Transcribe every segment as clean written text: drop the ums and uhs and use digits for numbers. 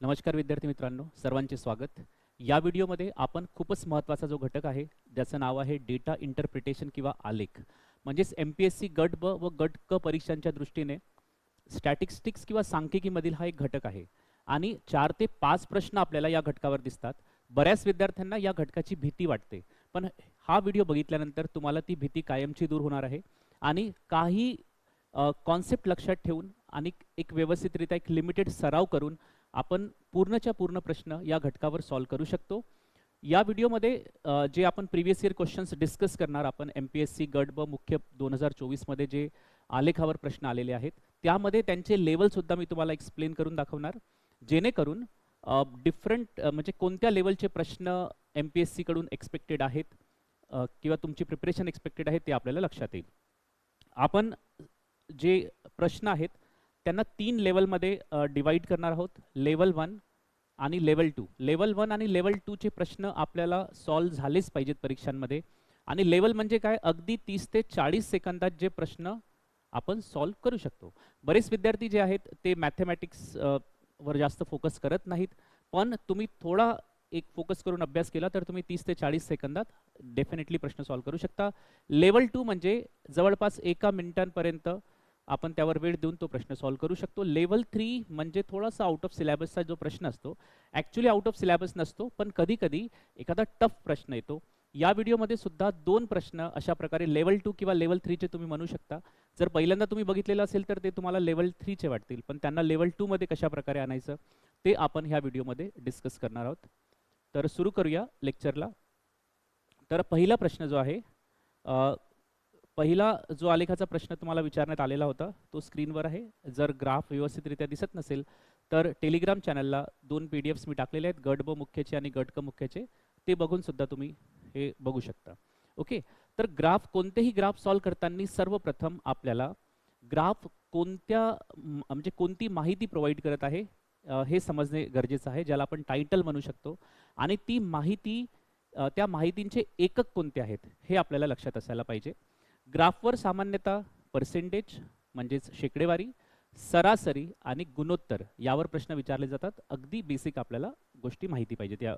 नमस्कार विद्यार्थी मित्रांनो, सर्वांचे स्वागत. या व्हिडिओमध्ये आपण खूपच महत्त्वाचा जो घटक आहे ज्याचं नाव आहे डेटा इंटरप्रिटेशन किंवा आलेख. म्हणजेच MPSC गट ब व गट क परीक्षांच्या दृष्टीने स्टॅटिस्टिक्स किंवा सांख्यिकीमधील हा एक घटक आहे आणि 4 ते 5 प्रश्न आपल्याला या घटकावर दिसतात. बऱ्याच विद्यार्थ्यांना या घटकाची भीती वाटते, पण हा व्हिडिओ बघितल्यानंतर तुम्हाला ती भीती कायमची दूर होणार आहे आणि काही कॉन्सेप्ट लक्षात ठेवून आणि एक व्यवस्थितरित्या एक लिमिटेड सराव करून आपण पूर्णच्या पूर्ण प्रश्न या घटकावर सॉल्व करू शकतो. या व्हिडिओमध्ये जे आपण प्रिव्हियस इयर क्वेश्चन्स डिस्कस करणार, आपण MPSC गट ब मुख्य 2024 मध्ये जे आलेखावर प्रश्न आलेले आहेत त्यामध्ये त्यांचे लेवलसुद्धा मी तुम्हाला एक्सप्लेन करून दाखवणार, जेणेकरून डिफरंट म्हणजे कोणत्या लेवलचे प्रश्न MPSC कडून एक्सपेक्टेड आहेत किंवा तुमची प्रिपरेशन एक्सपेक्टेड आहे ते आपल्याला लक्षात येईल. आपण जे प्रश्न आहेत त्यांना 3 लेवलमध्ये डिवाइड करणार आहोत, लेवल 1 आणि लेवल 2. लेवल 1 आणि लेवल 2 चे प्रश्न आपल्याला सॉल्व झालेच पाहिजेत परीक्षांमध्ये. आणि लेवल म्हणजे काय, अगदी 30 ते 40 सेकंदात जे प्रश्न आपण सॉल्व करू शकतो. बरेच विद्यार्थी जे आहेत ते मॅथमॅटिक्स वर जास्त फोकस करत नाहीत, पण तुम्ही थोडा एक फोकस करून अभ्यास केला तर तुम्ही 30 ते 40 सेकंदात डेफिनेटली प्रश्न सॉल्व करू शकता. लेवल 2 म्हणजे जवळपास 1 मिनिटांपर्यंत आपण त्यावर वेळ देऊन तो प्रश्न सॉल्व करू शकतो. लेवल 3 म्हणजे थोडासा आउट ऑफ सिलेबसचा जो प्रश्न असतो, ॲक्च्युली आउट ऑफ सिलेबस नसतो, पण कधी कधी एखादा टफ प्रश्न येतो. या व्हिडिओमध्ये सुद्धा 2 प्रश्न अशा प्रकारे लेवल 2 किंवा लेवल 3 चे तुम्ही म्हणू शकता. जर पहिल्यांदा तुम्ही बघितलेलं असेल तर ते तुम्हाला लेवल 3 चे वाटतील, पण त्यांना लेवल 2 मध्ये कशा प्रकारे आणायचं ते आपण ह्या व्हिडिओमध्ये डिस्कस करणार आहोत. तर सुरू करूया लेक्चरला. तर पहिला प्रश्न जो आहे, पहिला जो आलेखाचा प्रश्न तुम्हाला विचारण्यात आलेला होता तो स्क्रीनवर आहे. जर ग्राफ व्यवस्थितरित्या दिसत नसेल तर टेलिग्राम चॅनलला 2 PDFs मी टाकलेले आहेत, गट ब मुख्यचे आणि गट क मुख्यचे. ते बघून सुद्धा तुम्ही हे बघू शकता. ओके, तर ग्राफ, कोणतेही ग्राफ सॉल्व करताना सर्वप्रथम आपल्याला ग्राफ कोणत्या म्हणजे कोणती माहिती प्रोव्हाइड करत आहे हे समजणे गरजेचं आहे, ज्याला आपण टायटल म्हणू शकतो. आणि ती माहिती, त्या माहितींचे एकक कोणते आहेत हे आपल्याला लक्षात असायला पाहिजे. ग्राफवर सामान्यतः पर्सेंटेज म्हणजेच शेकडेवारी, सरासरी आणि गुणोत्तर यावर प्रश्न विचारले जातात. अगदी बेसिक आपल्याला गोष्टी माहिती पाहिजे त्या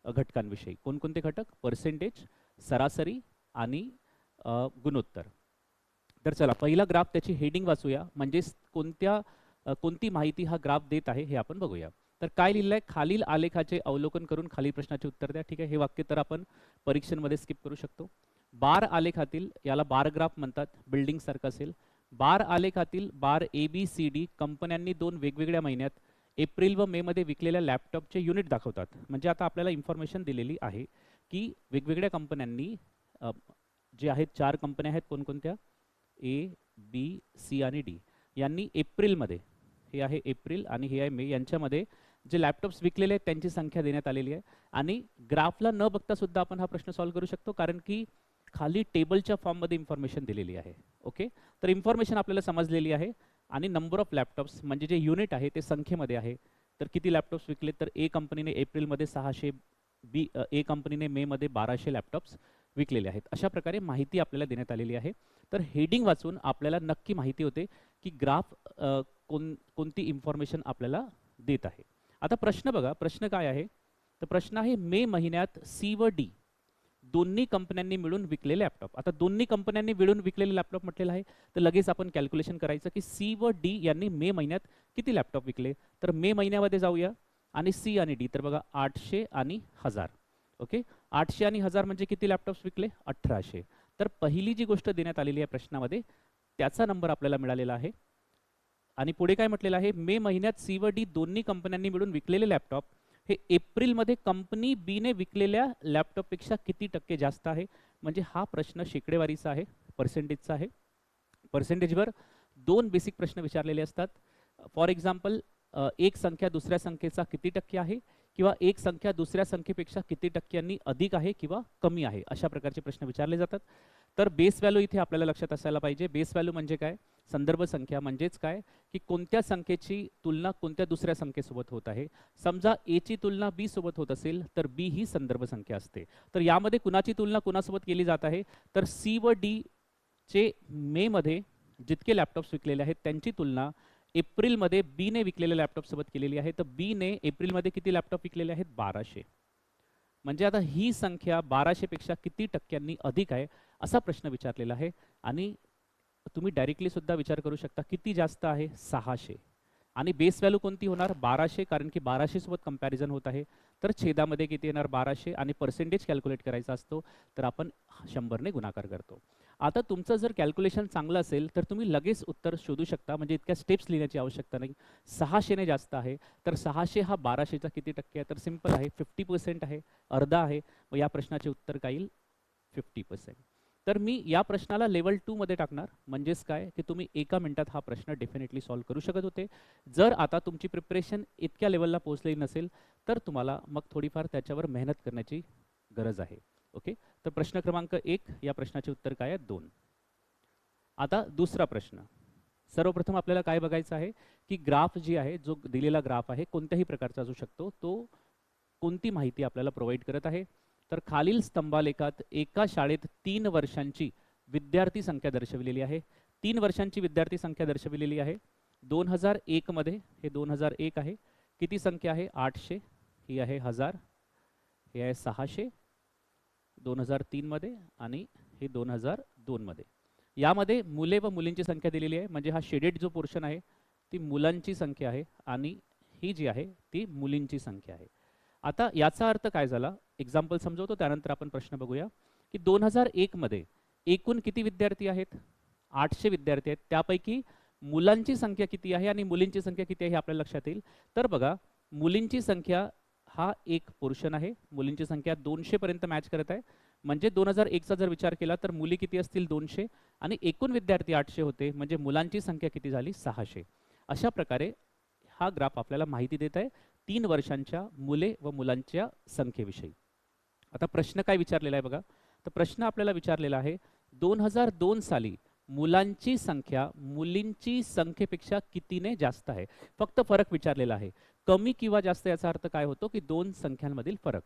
घटकांविषयी. कोणकोणते घटक, पर्सेंटेज, सरासरी आणि गुणोत्तर. तर चला पहिला ग्राफ, त्याची हेडिंग वाचूया, म्हणजेच कोणती माहिती हा ग्राफ देत आहे हे आपण बघूया. तर काय लिहिलं आहे, खालील आलेखाचे अवलोकन करून खालील प्रश्नाचे उत्तर द्या. ठीक आहे, हे वाक्य तर आपण परीक्षेमध्ये स्किप करू शकतो. बार आलेखातील, याला बार ग्राफ म्हणतात, बिल्डिंग सारखं असेल. बार आलेखातील बार ABCD कंपन्यांनी 2 वेगवेगळ्या महिन्यात एप्रिल व मे मध्ये विकलेल्या लॅपटॉपचे युनिट दाखवतात. म्हणजे आता आपल्याला इन्फॉर्मेशन दिलेली आहे की वेगवेगळ्या कंपन्यांनी, जे आहेत 4 कंपन्या आहेत, कोणकोणत्या, A, B, C आणि D, यांनी एप्रिलमध्ये, हे आहे एप्रिल आणि हे आहे मे, यांच्यामध्ये जे लॅपटॉप्स विकलेले आहेत त्यांची संख्या देण्यात आलेली आहे. आणि ग्राफला न बघता सुद्धा आपण हा प्रश्न सॉल्व करू शकतो, कारण की खाली टेबलच्या फॉर्ममध्ये इन्फॉर्मेशन दिलेली आहे. ओके, तर इन्फॉर्मेशन आपल्याला समजलेली आहे. आणि नंबर ऑफ लॅपटॉप्स म्हणजे जे युनिट आहे ते संख्येमध्ये आहे. तर किती लॅपटॉप्स विकले, तर A कंपनीने एप्रिलमध्ये 600, A कंपनीने मेमध्ये 1200 लॅपटॉप्स विकलेले आहेत. अशा प्रकारे माहिती आपल्याला देण्यात आलेली आहे. तर हेडिंग वाचून आपल्याला नक्की माहिती होते की ग्राफ कोणती इन्फॉर्मेशन आपल्याला देत आहे. आता प्रश्न बघा, प्रश्न काय आहे, तर प्रश्न आहे मे महिन्यात C व D दोन्ही कंपन्यांनी मिळून विकलेले लॅपटॉप. आता दोन्ही कंपन्यांनी मिळून विकलेले लॅपटॉप म्हटलेलं आहे, तर लगेच आपण कॅल्क्युलेशन करायचं की C व D यांनी मे महिन्यात किती लॅपटॉप विकले. तर मे महिन्यामध्ये जाऊया आणि C आणि D, तर बघा 800 आणि 1000. ओके, 800 आणि 1000 म्हणजे किती लॅपटॉप्स विकले, 1800. तर पहिली जी गोष्ट देण्यात आलेली आहे प्रश्नामध्ये त्याचा नंबर आपल्याला मिळालेला आहे. आणि पुढे काय म्हटलेलं आहे, मे महिन्यात C व D दोन्ही कंपन्यांनी मिळून विकलेले लॅपटॉप हे एप्रिलमध्ये कंपनी B ने विकलेल्या लॅपटॉपपेक्षा किती टक्के जास्त आहे. म्हणजे हा प्रश्न शेकडेवारीचा आहे, पर्सेंटेजचा आहे. पर्सेंटेजवर 2 बेसिक प्रश्न विचारलेले असतात. फॉर एक्झाम्पल, एक संख्या दुसऱ्या संख्येचा किती टक्के आहे, किंवा एक संख्या दुसऱ्या संख्येपेक्षा किती टक्क्यांनी अधिक आहे किंवा कमी आहे, अशा प्रकारचे प्रश्न विचारले जातात. तर बेस व्हॅल्यू इथे आपल्याला लक्षात असायला पाहिजे. बेस व्हॅल्यू म्हणजे काय, संदर्भ संख्या, म्हणजेच काय की कोणत्या संख्येची तुलना कोणत्या दुसऱ्या संख्येसोबत होत आहे. समजा A ची तुलना B सोबत होत असेल तर B ही संदर्भ संख्या असते. तर यामध्ये कुणाची तुलना कुणासोबत केली जात आहे, तर C व D चे मे मध्ये जितके लॅपटॉप्स विकलेले आहेत त्यांची तुलना एप्रिलमध्ये बीने विकलेल्या लॅपटॉपसोबत केलेली आहे. तर बीने एप्रिलमध्ये किती लॅपटॉप विकलेले आहेत? 1200. म्हणजे आता ही संख्या 1200 पेक्षा किती टक्क्यांनी अधिक आहे असा प्रश्न विचारलेला आहे. आणि तुम्ही डायरेक्टली सुद्धा विचार करू शकता किती जास्त आहे? 600. आणि बेस व्हॅल्यू कोणती होणार? 1200, कारण की 1200 सोबत कंपॅरिझन होत आहे. तर छेदामध्ये किती येणार? 1200. आणि पर्सेंटेज कॅल्क्युलेट करायचा असतो तर आपण 100ने गुणाकार करतो. आता तुमचं जर कॅल्क्युलेशन चांगलं असेल तर तुम्ही लगेच उत्तर शोधू शकता, म्हणजे इतक्या स्टेप्स लिहिण्याची आवश्यकता नाही. 600ने जास्त आहे तर 600 हा 1200चा किती टक्के आहे? तर सिंपल आहे, 50% आहे, अर्धा आहे. मग या प्रश्नाचे उत्तर काय येईल? 50%. तर मी या प्रश्नाला लेवल 2 मध्ये टाकणार. म्हणजेच काय की तुम्ही एका मिनिटात हा प्रश्न डेफिनेटली सॉल्व्ह करू शकत होते. जर आता तुमची प्रिपरेशन इतक्या लेवलला पोहोचलेली नसेल तर तुम्हाला मग थोडीफार त्याच्यावर मेहनत करण्याची गरज आहे. ओके, तर प्रश्न क्रमांक 1, या प्रश्नाचे उत्तर काय आहे? 2. आता दुसरा प्रश्न. सर्वप्रथम आपल्याला काय बघायचं आहे की ग्राफ जी आहे, जो दिलेला ग्राफ आहे कोणत्याही प्रकारचा असू शकतो, तो कोणती माहिती आपल्याला प्रोव्हाइड करत आहे? तर खालील स्तंभालेखात एका शाळेत 3 वर्षांची विद्यार्थी संख्या दर्शविलेली आहे. 3 वर्षांची विद्यार्थी संख्या दर्शविलेली आहे. 2001 मध्ये हे 2001 आहे. किती संख्या आहे? 800. ही आहे 1000. हे आहे 600 2003 मध्ये, आणि हे 2002 मध्ये. यामध्ये मुले व मुलींची संख्या दिलेली आहे. म्हणजे हा शेडेड जो पोर्शन आहे ती मुलांची संख्या आहे आणि ही जी आहे ती मुलींची संख्या आहे. आता याचा अर्थ काय झाला? एक्झाम्पल समजवतो, त्यानंतर आपण प्रश्न बघूया. की 2001 मध्ये एकूण किती विद्यार्थी आहेत? 800 विद्यार्थी आहेत. त्यापैकी मुलांची संख्या किती आहे आणि मुलींची संख्या किती आहे हे आपल्याला लक्षात येईल. तर बघा, मुलींची संख्या हा एक पोर्शन आहे. मुलींची संख्या 200 पर्यंत मॅच करत आहे. म्हणजे 2001 चा जर विचार केला तर मुली किती असतील? 200. आणि एकूण विद्यार्थी 800 होते. म्हणजे मुलांची संख्या किती झाली? 600. अशा प्रकारे हा ग्राफ आपल्याला माहिती देत आहे 3 वर्षांच्या मुले व मुलांच्या संख्येविषयी. आता प्रश्न काय विचारलेला आहे बघा. तर प्रश्न आपल्याला विचारलेला आहे 2002 साली मुलांची संख्या मुलींची संख्येपेक्षा कितीने जास्त आहे? फक्त फरक विचारलेला आहे. कमी किंवा जास्त याचा अर्थ काय होतो की दोन संख्यांमधील फरक.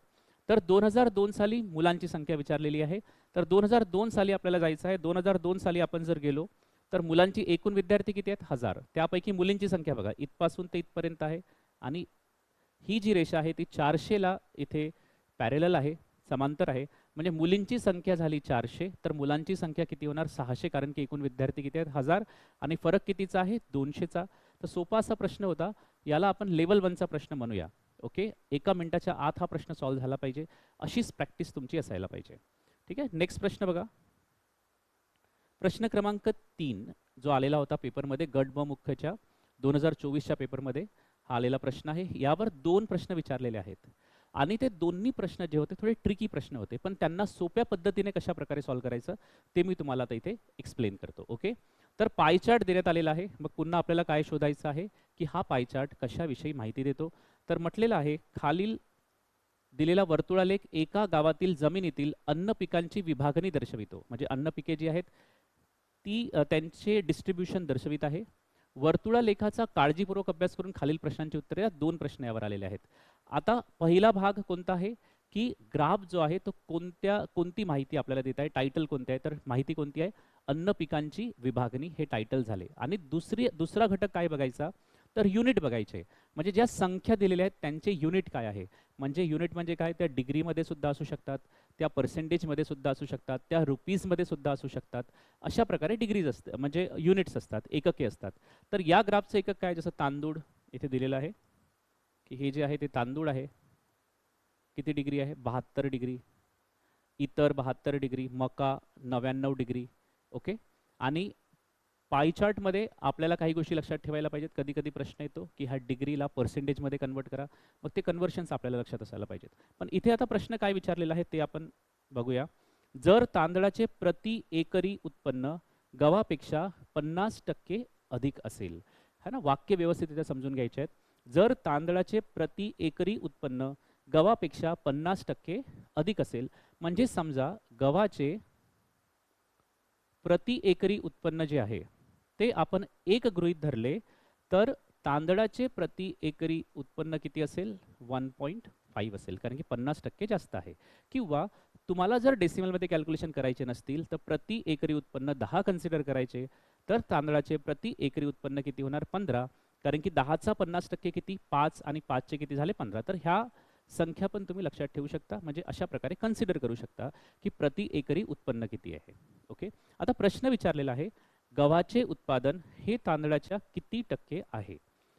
तर 2002 साली मुलांची संख्या विचारलेली आहे. तर 2002 साली आपल्याला जायचं आहे. 2002 साली आपण जर गेलो तर मुलांची एकूण विद्यार्थी किती आहेत? 1000. त्यापैकी मुलींची संख्या बघा, इथपासून ते इथपर्यंत आहे. आणि ही जी रेषा आहे ती 400 ला इथे पॅरेलल आहे, समांतर आहे. म्हणजे मुलींची संख्या झाली 400 तर मुलांची संख्या किती होणार? 600, कारण की एकूण विद्यार्थी किती आहेत? 1000. आणि फरक कितीचा आहे? 200चा. तर सोपा असा प्रश्न होता. याला आपण लेवल 1 चा प्रश्न म्हणूया. ओके, एका मिनिटाच्या आत हा प्रश्न सॉल्व्ह झाला पाहिजे, अशीच प्रॅक्टिस तुमची असायला पाहिजे. ठीक आहे, नेक्स्ट प्रश्न बघा. प्रश्न क्रमांक 3 जो आलेला होता पेपरमध्ये, गट ब मुख्यच्या 2024च्या पेपरमध्ये हा आलेला प्रश्न आहे. यावर 2 प्रश्न विचारलेले आहेत आणि ते दोन्ही प्रश्न जे होते थोडे ट्रिकी प्रश्न होते, पण त्यांना सोप्या पद्धतीने कशा प्रकारे सॉल्व्ह करायचं ते मी तुम्हाला आता इथे एक्सप्लेन करतो. ओके, तर पाय चार्ट देण्यात आलेला आहे. मग पुन्हा आपल्याला काय शोधायचं आहे की हा पाय चार्ट कशाविषयी माहिती देतो. तर म्हटलेलं आहे खालील दिलेला वर्तुळालेख एका गावातील जमिनीतील अन्न पिकांची विभागणी दर्शवितो. म्हणजे अन्न पिके जी आहेत ती त्यांचे डिस्ट्रीब्युशन दर्शवित आहे. वर्तुळालेखाचा काळजीपूर्वक अभ्यास करून खालील प्रश्नांची उत्तरे या 2 प्रश्न यावर आलेले आहेत. आता पहिला भाग कोणता आहे की ग्राफ जो आहे तो कोणती माहिती आपल्याला देत आहे? टायटल कोणते आहे? तर माहिती कोणती आहे? अन्न पिकांची विभागणी हे टायटल झाले. आणि दुसरा घटक काय बघायचा? तर युनिट बघायचे. म्हणजे ज्या संख्या दिलेल्या आहेत त्यांचे युनिट काय आहे? म्हणजे युनिट म्हणजे काय? त्या डिग्रीमध्ये सुद्धा असू शकतात, त्या पर्सेंटेजमध्ये सुद्धा असू शकतात, त्या रुपीजमध्ये सुद्धा असू शकतात. अशा प्रकारे डिग्रीज असतात, म्हणजे युनिट्स असतात, एकके असतात. तर या ग्राफचं एकक काय? जसं तांदूळ इथे दिलेलं आहे की हे जे आहे ते तांदूळ आहे. किती डिग्री आहे? 72 डिग्री. इतर 72 डिग्री. मका 99 डिग्री. ओके, आणि पाई चार्टमध्ये आपल्याला काही गोष्टी लक्षात ठेवायला पाहिजेत. कधी कधी प्रश्न येतो की ह्या डिग्रीला पर्सेंटेजमध्ये कन्वर्ट करा. मग ते कन्व्हर्शन्स आपल्याला लक्षात असायला पाहिजेत. पण इथे आता प्रश्न काय विचारलेला आहे ते आपण बघूया. जर तांदळाचे प्रति एकरी उत्पन्न गव्हापेक्षा 50% अधिक असेल, है ना, वाक्य व्यवस्थित इथे समजून घ्यायचे आहेत. जर तांदळाचे प्रति एकरी उत्पन्न गव्हापेक्षा 50% अधिक असेल, म्हणजे समजा गव्हाचे प्रति एकरी उत्पन्न जे आहे ते आपण 1 गृहीत धरले तर तांदळाचे प्रति एकरी उत्पन्न किती असेल? 1.5 असेल, कारण की 50% जास्त आहे. किंवा तुम्हाला जर डेसिमलमध्ये कॅल्क्युलेशन करायचे नसतील तर प्रति एकरी उत्पन्न 10 कन्सिडर करायचे. तर तांदळाचे प्रति एकरी उत्पन्न किती होणार 15, कारण की 10चा 50% किती 5 आणि 5चे किती झाले 15. तर ह्या संख्या पण तुम्ही लक्षात ठेवू शकता, म्हणजे अशा प्रकारे कन्सिडर करू शकता की प्रति एकरी उत्पन्न किती आहे. ओके, आता प्रश्न विचारलेला आहे गव्हाचे उत्पादन हे तांदळाच्या किती टक्के आहे.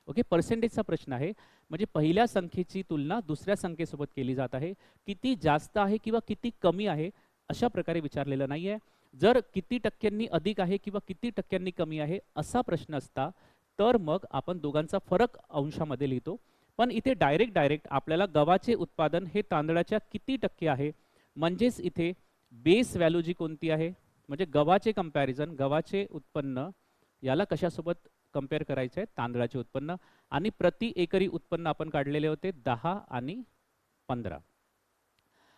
ओके, पर्सेंटेजचा प्रश्न आहे, म्हणजे पहिल्या संख्येची तुलना दुसऱ्या संख्येसोबत केली जात आहे. किती जास्त आहे किंवा किती कमी आहे अशा प्रकारे विचारलेलं नाही आहे. जर किती टक्क्यांनी अधिक आहे किंवा किती टक्क्यांनी कमी आहे असा प्रश्न असता तर मग आपण दोघांचा फरक अंशामध्ये लिहितो. पण इथे डायरेक्ट आपल्याला गव्हाचे उत्पादन हे तांदळाच्या किती टक्के आहे, म्हणजेच इथे बेस व्हॅल्यू जी कोणती आहे, म्हणजे गव्हाचे कंपॅरिझन, गव्हाचे उत्पन्न याला कशासोबत कंपेअर करायचं आहे, तांदळाचे उत्पन्न. आणि प्रति एकरी उत्पन्न आपण काढलेले होते 10 आणि 15.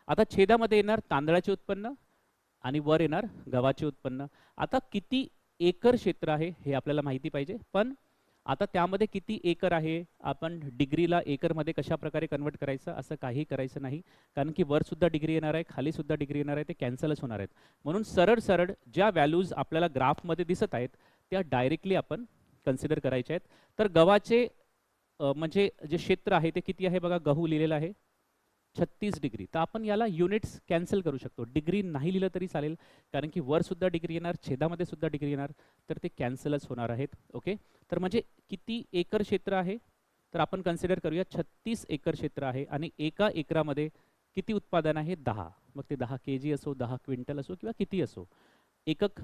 आता छेदामध्ये येणार तांदळाचे उत्पन्न आणि वर येणार गव्हाचे उत्पन्न. आता किती एकर क्षेत्र आहे हे आपल्याला माहिती पाहिजे, पण आता त्यामध्ये किती एकर आहे, आपण डिग्रीला एकरमध्ये कशा प्रकारे कन्वर्ट करायचं असं काही करायचं नाही, कारण की वर सुद्धा डिग्री येणार आहे, खाली सुद्धा डिग्री येणार आहे, ते कॅन्सलच होणार आहेत. म्हणून सरळ सरळ ज्या व्हॅल्यूज आपल्याला ग्राफमध्ये दिसत आहेत त्या डायरेक्टली आपण कन्सिडर करायच्या आहेत. तर गव्हाचे म्हणजे जे क्षेत्र आहे ते किती आहे बघा, गहू लिहिलेलं आहे 36 डिग्री. तर आपण याला युनिट्स कॅन्सल करू शकतो, डिग्री नाही लिहिलं तरी चालेल, कारण की वर सुद्धा डिग्री येणार, छेदामध्ये सुद्धा डिग्री येणार, तर ते कॅन्सलच होणार आहेत. ओके, तर म्हणजे किती एकर क्षेत्र आहे, तर आपण कन्सिडर करूया 36 एकर क्षेत्र आहे आणि एका एकरामध्ये किती उत्पादन आहे 10. मग ते 10 kg असो, 10 क्विंटल असो किंवा किती असो, एकक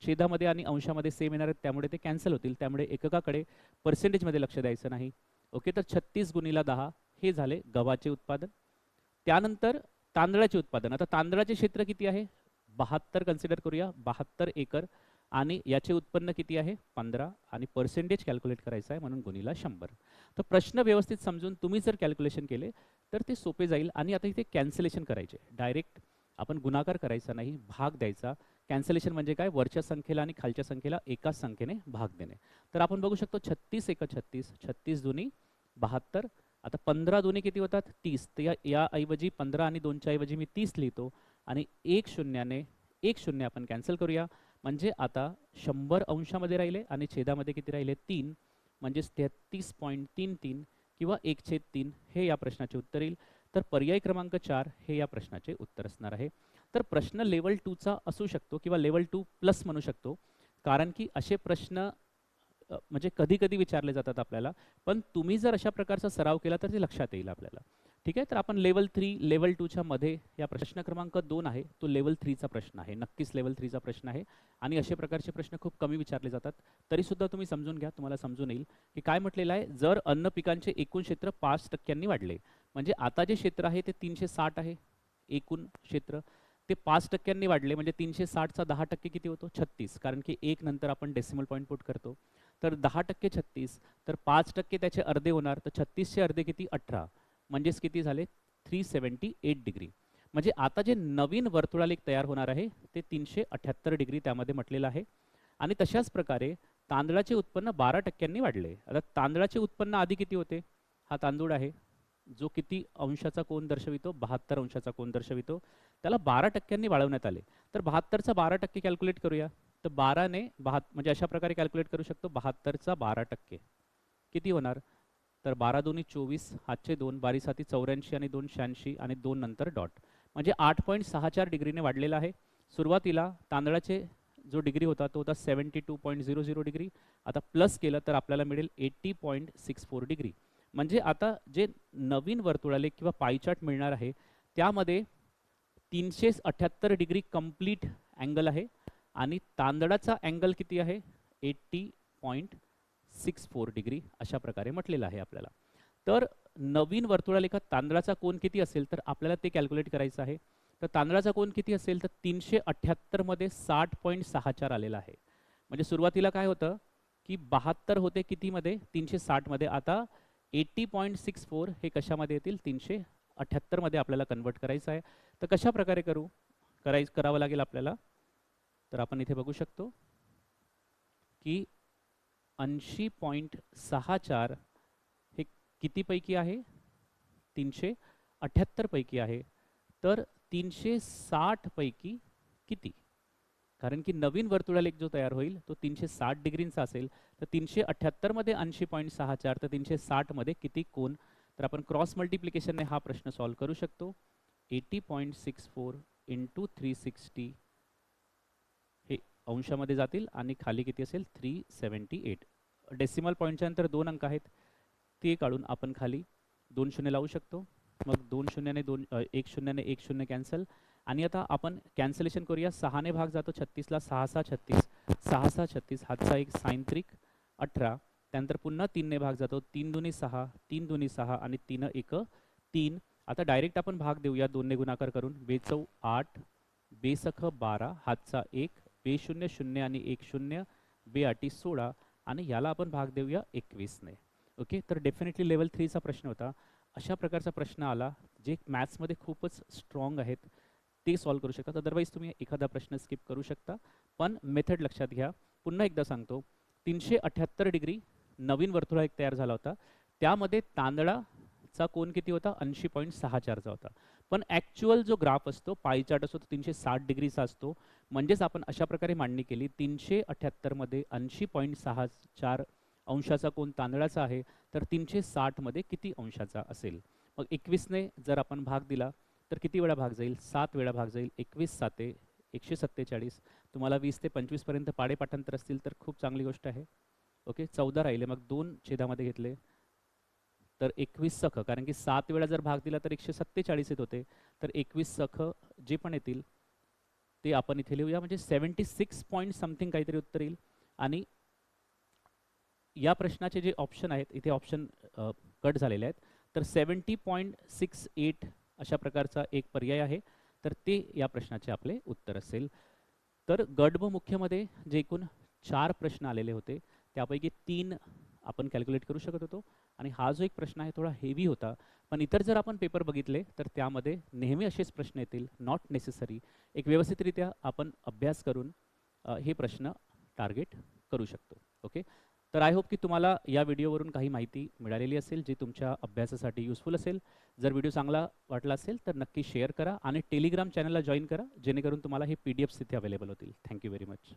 छेदामध्ये आणि अंशामध्ये सेम येणार आहेत, त्यामुळे ते कॅन्सल होतील. त्यामुळे एककाकडे पर्सेंटेजमध्ये लक्ष द्यायचं नाही. ओके, तर 36 गुणिला 10 हे झाले गव्हाचे उत्पादन. त्यानंतर तांदळाचे उत्पादन. आता तांदळाचे क्षेत्र किती आहे 72 कन्सिडर करूया, 72 एकर, आणि याचे उत्पन्न किती आहे 15, आणि पर्सेंटेज कॅल्क्युलेट करायचं आहे म्हणून गुणिला 100. तर प्रश्न व्यवस्थित समजून तुम्ही जर कॅल्क्युलेशन केले तर ते सोपे जाईल. आणि आता इथे कॅन्सलेशन करायचे, डायरेक्ट आपण गुणाकार करायचा नाही, भाग द्यायचा. कॅन्सलेशन म्हणजे काय, वरच्या संख्येला आणि खालच्या संख्येला एकाच संख्येने भाग देणे. तर आपण बघू शकतो 36 एका 36, 36 दुनी 72. आता 15 दुनी किती होतात 30, तर या ऐवजी 15 आणि 2च्या ऐवजी मी 30 लिहितो, आणि एक शून्याने एक शून्य आपण कॅन्सल करूया, म्हणजे आता 100 अंशामध्ये राहिले आणि छेदामध्ये किती राहिले 3, म्हणजेच 33.33 किंवा 1/3 हे या प्रश्नाचे उत्तर येईल. तर पर्याय क्रमांक 4 हे या प्रश्नाचे उत्तर असणार आहे. तर प्रश्न लेवल 2चा असू शकतो किंवा लेवल 2 प्लस म्हणू शकतो, कारण की असे प्रश्न म्हणजे कधी कधी विचारले जातात आपल्याला, पण तुम्ही जर अशा प्रकारचा सराव केला तर ते लक्षात येईल आपल्याला. ठीक आहे, तर आपण लेवल 3 लेवल 2च्या मध्ये या प्रश्न क्रमांक 2 आहे तो लेवल 3चा प्रश्न आहे, नक्कीच लेवल 3चा प्रश्न आहे. आणि अशा प्रकारचे प्रश्न खूप कमी विचारले जातात, तरी सुद्धा तुम्ही समजून घ्या, तुम्हाला समजून येईल की काय म्हटलेलं आहे. जर अन्न पिकांचे एकूण क्षेत्र 5% वाढले, म्हणजे आता जे क्षेत्र आहे ते 360 आहे एकूण क्षेत्र, ते 5% वाढले, म्हणजे 360चा 10% किती होतो 36, कारण की एक नंतर आपण डेसिमल पॉईंट पुट करतो. तर 10% 36, तर 5% त्याचे अर्धे होणार, तर 36चे अर्धे किती 18, म्हणजेच किती झाले 378 डिग्री. म्हणजे आता जे नवीन वर्तुळालेख तयार होणार आहे ते 378 डिग्री त्यामध्ये म्हटलेलं आहे. आणि तशाच प्रकारे तांदळाचे उत्पन्न 12%नी वाढले. आता तांदळाचे उत्पन्न आधी किती होते, हा तांदूळ आहे जो किती अंशाचा कोन दर्शवितो 72 अंशाचा कोन दर्शवितो, त्याला 12%नी वाढवण्यात आले. तर 72चा 12% कॅल्क्युलेट करूया, तर 12ने म्हणजे अशा प्रकारे कॅल्क्युलेट करू शकतो, 72चा 12% किती होणार, तर 12 दोन्ही 24, हातचे 2, बारी साती 84 आणि 2 86 आणि 2 नंतर डॉट, म्हणजे 8.64 डिग्रीने वाढलेला आहे. सुरुवातीला तांदळाचे जो डिग्री होता तो होता 72.00 डिग्री, आता प्लस केलं तर आपल्याला मिळेल 80.64 डिग्री. म्हणजे आता जे नवीन वर्तुळालेख किंवा पाई चार्ट मिळणार आहे त्यामध्ये 378 डिग्री कंप्लीट अँगल आहे, आणि तांदळाचा अँगल किती आहे 80.64 डिग्री अशा प्रकारे म्हटलेलं आहे आपल्याला. तर नवीन वर्तुळालेखात तांदळाचा कोन किती असेल तर आपल्याला ते कॅल्क्युलेट करायचं आहे. तर तांदळाचा कोन किती असेल तर 378 मध्ये 60.64 आलेला आहे. म्हणजे सुरुवातीला काय होतं की 72 होते कितीमध्ये 360 मध्ये, आता 80.64 हे कशामध्ये येतील 378 मध्ये आपल्याला कन्वर्ट करायचं आहे. तर कशा प्रकारे करावं लागेल आपल्याला, तर आपण इथे बघू शकतो की 80.64 हे किती पैकी आहे 378 पैकी आहे, तर 360 पैकी किती, कारण की नवीन वर्तुळालेख जो तयार होईल तो 360 डिग्रींचा असेल. तर 378 मध्ये 80.64 तर 360 मध्ये किती कोण. तर आपण क्रॉस मल्टिप्लिकेशनने हा प्रश्न सॉल्व्ह करू शकतो. 80.64 इंटू 360 हे अंशामध्ये जातील आणि खाली किती असेल 378. डेसिमल पॉईंटच्या नंतर 2 अंक आहेत ते काढून आपण खाली 2 शून्य लावू शकतो. मग 2 शून्याने 2 1 शून्याने 1 शून्य कॅन्सल. आणि आता आपण कॅन्सलेशन करूया. 6 ने भाग जातो 36ला. 6 6 36 6 6 36 हातचा एक साइन त्रिक 18. त्यानंतर पुन्हा 3 ने भाग जातो. 3 दुनी 6 3 दुनी 6 आणि 3 1 3. आता डायरेक्ट आपण भाग देऊया 2 ने गुणाकार करून. बेचौ 8 बेसख 12 हातचा 1 बे शून्य शून्य आणि 1 शून्य बे आठी 16 आणि याला आपण भाग देऊया 21 ने. ओके, तर डेफिनेटली लेवल 3चा प्रश्न होता. अशा प्रकारचा प्रश्न आला जे मॅथ्समध्ये खूपच स्ट्रॉंग आहेत ते सॉल्व्ह करू शकतात. अदरवाईज तुम्ही एखादा प्रश्न स्किप करू शकता. पण मेथड लक्षात घ्या. पुन्हा एकदा सांगतो, 378 डिग्री नवीन वर्तुळालेख तयार झाला होता. त्यामध्ये तांदळाचा कोन किती होता 80.64चा होता. पण ॲक्च्युअल जो ग्राफ असतो पाई चार्ट असतो तो 360 डिग्रीचा असतो. म्हणजेच आपण अशा प्रकारे मांडणी केली 378 मध्ये 80.64 अंशाचा कोन तांदळाचा आहे तर 360 मध्ये किती अंशाचा असेल. मग 21 ने जर आपण भाग दिला तर किती वेळा भाग जाईल 7 वेळा भाग जाईल. 21 साते 147. तुम्हाला 20 ते 25 पर्यंत पाडे पाठांतर असतील तर खूप चांगली गोष्ट आहे. ओके, 14 राहिले. मग 2 छेदामध्ये घेतले तर 21 सख, कारण की 7 वेळा जर भाग दिला तर 147 येत होते. तर 21 सख जे पण येतील ते आपण इथे लिहूया. म्हणजे 76 पॉईंट समथिंग काहीतरी उत्तर येईल. आणि या प्रश्नाचे जे ऑप्शन आहेत इथे ऑप्शन कट झालेले आहेत. तर 70.68 अशा प्रकारचा एक पर्याय आहे. तर ते या प्रश्नाचे आपले उत्तर असेल. तर गट ब मुख्यमध्ये जे एकूण 4 प्रश्न आलेले होते त्यापैकी 3 आपण कॅल्क्युलेट करू शकत होतो. आणि हा जो एक प्रश्न आहे थोडा हेवी होता. पण इतर जर आपण पेपर बघितले तर त्यामध्ये नेहमी असेच प्रश्न येतील. Not necessary. एक व्यवस्थितरित्या आपण अभ्यास करून हे प्रश्न टार्गेट करू शकतो. ओके, तर आय होप की तुम्हाला या व्हिडिओवरून काही माहिती मिळालेली असेल जी तुमच्या अभ्यासासाठी युजफुल असेल. जर व्हिडिओ चांगला वाटला असेल तर नक्की शेअर करा आणि टेलिग्राम चॅनलला जॉईन करा जेणेकरून तुम्हाला हे PDFs तिथे अवेलेबल होतील. Thank you very much.